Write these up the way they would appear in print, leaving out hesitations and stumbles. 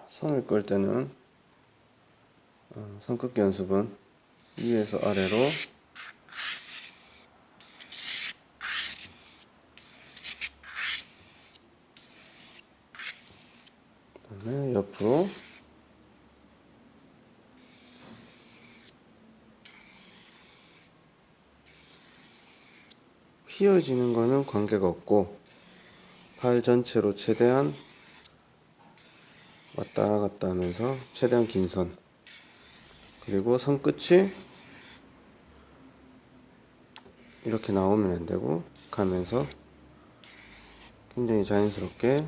선을 끌 때는 선 긋기 연습은 위에서 아래로 그다음에 옆으로 휘어지는 거는 관계가 없고 팔 전체로 최대한 왔다 갔다 하면서 최대한 긴 선, 그리고 손끝이 이렇게 나오면 안 되고 가면서 굉장히 자연스럽게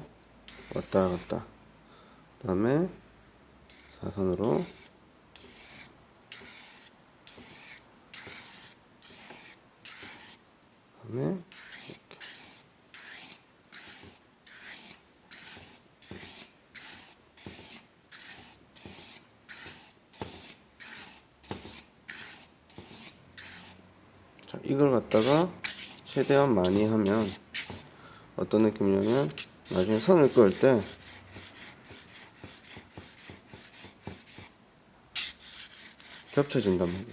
왔다 갔다. 그 다음에 사선으로 그다음에 이렇게. 자, 이걸 갖다가 최대한 많이 하면 어떤 느낌이냐면 나중에 선을 그을 때 겹쳐진단 말이에요.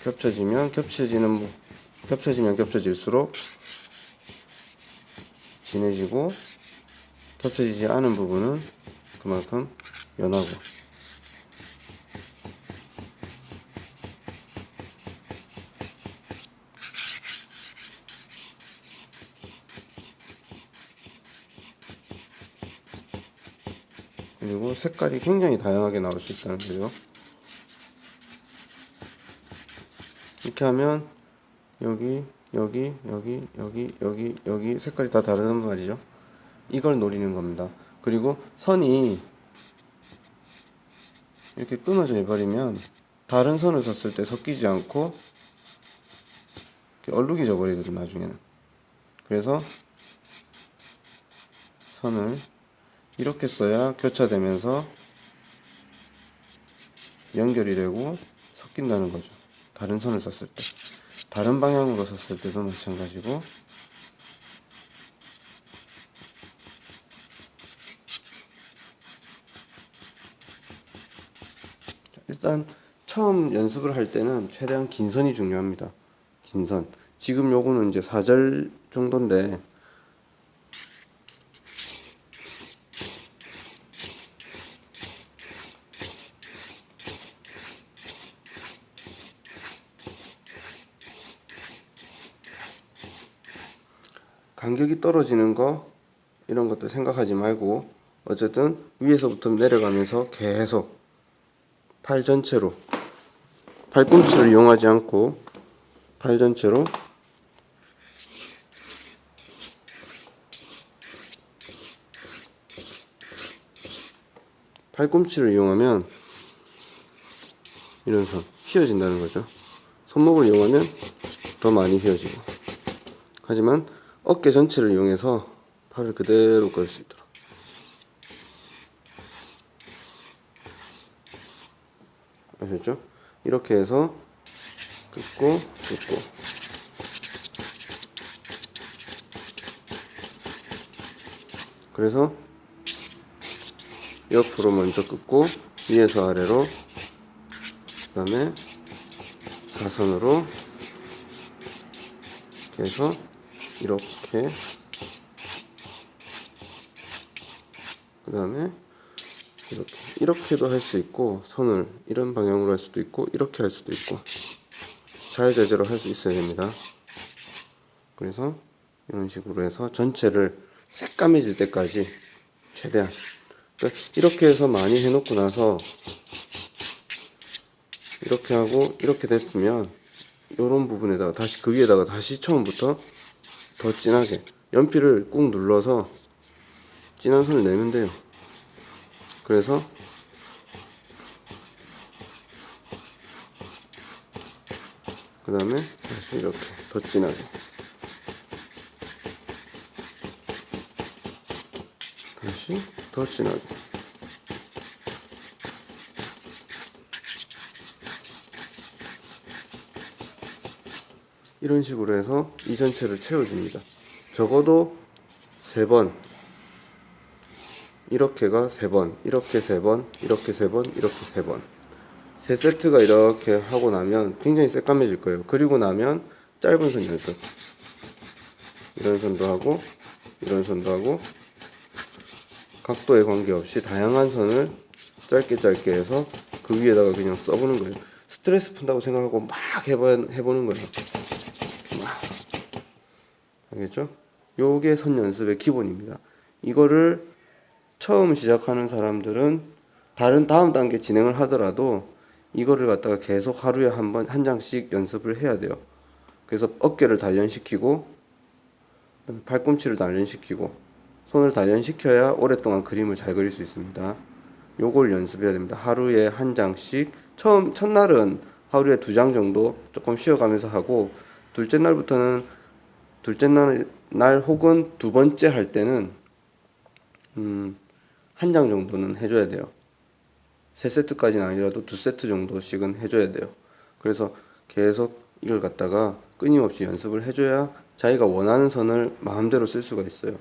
겹쳐지면 겹쳐질수록 진해지고, 겹쳐지지 않은 부분은 그만큼 연하고. 그리고 색깔이 굉장히 다양하게 나올 수 있다는 거죠. 이렇게 하면 여기 색깔이 다 다르단 말이죠. 이걸 노리는 겁니다. 그리고 선이 이렇게 끊어져 버리면 다른 선을 썼을 때 섞이지 않고 얼룩이져 버리거든 나중에는. 그래서 선을 이렇게 써야 교차되면서 연결이 되고 섞인다는 거죠. 다른 선을 썼을 때, 다른 방향으로 썼을 때도 마찬가지고. 일단 처음 연습을 할 때는 최대한 긴 선이 중요합니다. 긴 선. 지금 요거는 이제 4절 정도인데 간격이 떨어지는 거 이런 것도 생각하지 말고 어쨌든 위에서부터 내려가면서 계속 팔 전체로, 팔꿈치를 이용하지 않고 팔 전체로 팔꿈치를 이용하면 이런 선 휘어진다는 거죠. 손목을 이용하면 더 많이 휘어지고. 하지만 어깨 전체를 이용해서 팔을 그대로 끌 수 있도록. 아셨죠? 이렇게 해서 긋고 그래서 옆으로 먼저 긋고 위에서 아래로, 그 다음에 사선으로 이렇게 해서 이렇게, 그 다음에 이렇게도 할 수 있고, 선을 이런 방향으로 할 수도 있고 이렇게 할 수도 있고 자유자재로 할 수 있어야 됩니다. 그래서 이런 식으로 해서 전체를 새까매질 때까지 최대한, 그러니까 이렇게 해서 많이 해놓고 나서 이렇게 하고 이렇게 됐으면 이런 부분에다가 다시, 그 위에다가 다시 처음부터 더 진하게 연필을 꾹 눌러서 진한 선을 내면 돼요. 그래서 그 다음에 다시 이렇게 더 진하게, 다시 더 진하게. 이런 식으로 해서 이 전체를 채워줍니다. 적어도 3번, 이렇게가 3번, 이렇게 3번, 이렇게 3번, 이렇게 3번. 3세트가 이렇게 하고 나면 굉장히 새까매질 거예요. 그리고 나면 짧은 선 연습. 이런 선도 하고, 이런 선도 하고, 각도에 관계없이 다양한 선을 짧게 짧게 해서 그 위에다가 그냥 써보는 거예요. 스트레스 푼다고 생각하고 막 해보는 거예요. 막. 알겠죠? 요게 선 연습의 기본입니다. 이거를 처음 시작하는 사람들은 다음 단계 진행을 하더라도 이거를 갖다가 계속 하루에 한 장씩 연습을 해야 돼요. 그래서 어깨를 단련시키고 팔꿈치를 단련시키고 손을 단련시켜야 오랫동안 그림을 잘 그릴 수 있습니다. 요걸 연습해야 됩니다. 하루에 한 장씩 첫날은 하루에 2장 정도 조금 쉬어가면서 하고 둘째 날 혹은 두 번째 할 때는 한 장 정도는 해줘야 돼요. 3세트까지는 아니라도 2세트 정도씩은 해줘야 돼요. 그래서 계속 이걸 갖다가 끊임없이 연습을 해줘야 자기가 원하는 선을 마음대로 쓸 수가 있어요.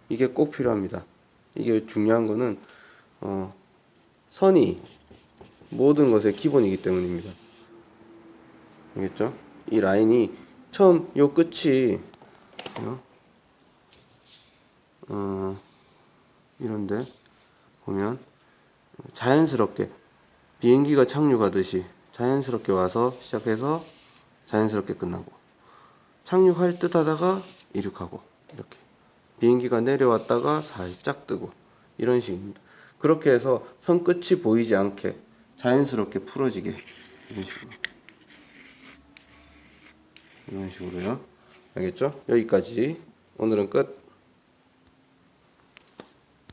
이게 꼭 필요합니다. 이게 중요한 거는 선이 모든 것의 기본이기 때문입니다. 알겠죠? 이 라인이 처음 요 끝이 이런데 보면 자연스럽게 비행기가 착륙하듯이 자연스럽게 와서 시작해서 자연스럽게 끝나고 착륙할 듯 하다가 이륙하고 이렇게 비행기가 내려왔다가 살짝 뜨고 이런 식입니다. 그렇게 해서 손끝이 보이지 않게 자연스럽게 풀어지게 이런 식으로요. 알겠죠? 여기까지. 오늘은 끝.